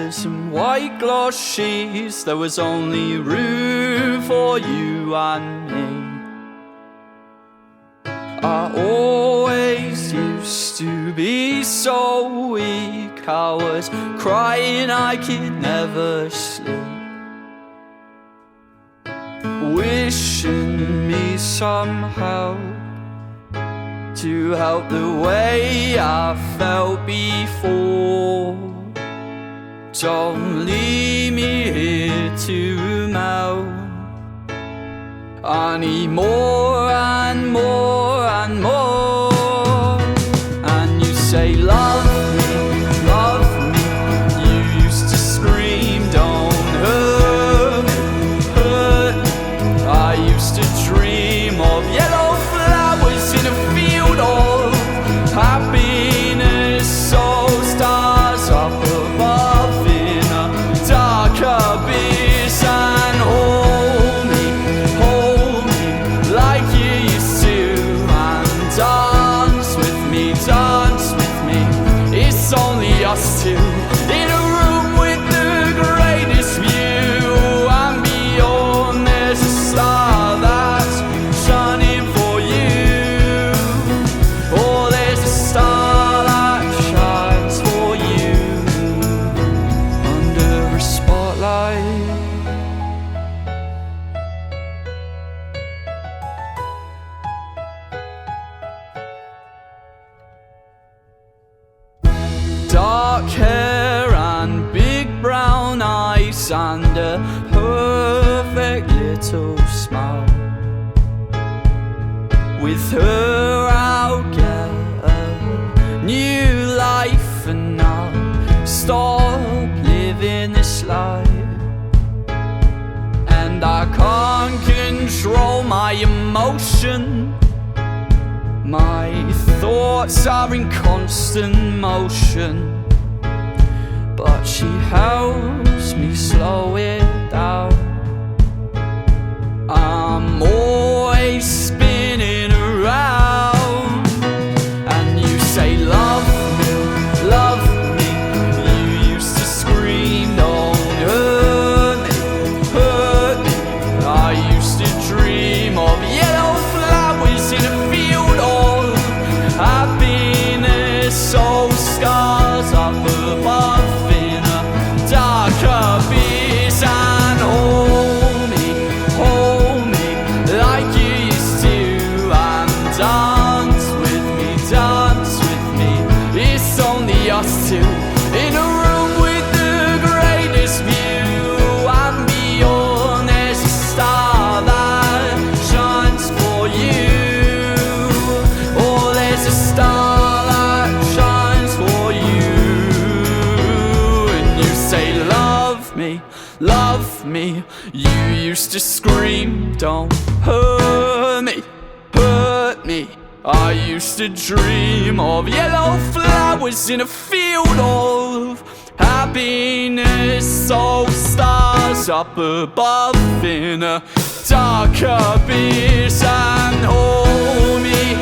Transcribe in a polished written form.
covers and white gloss sheets. There was only room for you and me. I always used to be so weak. I was crying I could never sleep, wishing me some help to help the way I felt before. Don't leave me here to melt. I need more and more and more. And you say love me. You used to scream, don't hurt me, hurt me. I used to dream of yellow flowers in a field of happiness. So stars up above in a dark abyss. And hold me like you used to. And dance with me. It's only us two in a room with the greatest view. And beyond there's a star that's shining for you. Oh, there's a star that shines for you under a spotlight. Dark hair and big brown eyes and a perfect little smile. With her I'll get a new life, and I'll stop living this life. And I can't control my emotion. My thoughts are in constant motion, but she helps me slow it down. I'm always spinning around. And you say love me. You used to scream, don't hurt me. I used to dream of yellow flowers in a field of happiness. So scars up above in a dark abyss. And hold me like you used to. And dance with me. It's only us two in a room with the greatest view. And beyond there's a star that shines for you. Oh, there's a star that shines for you. And you say love me. You used to scream, don't hurt me. I used to dream of yellow flowers in a field of happiness. So stars up above in a dark abyss. And hold me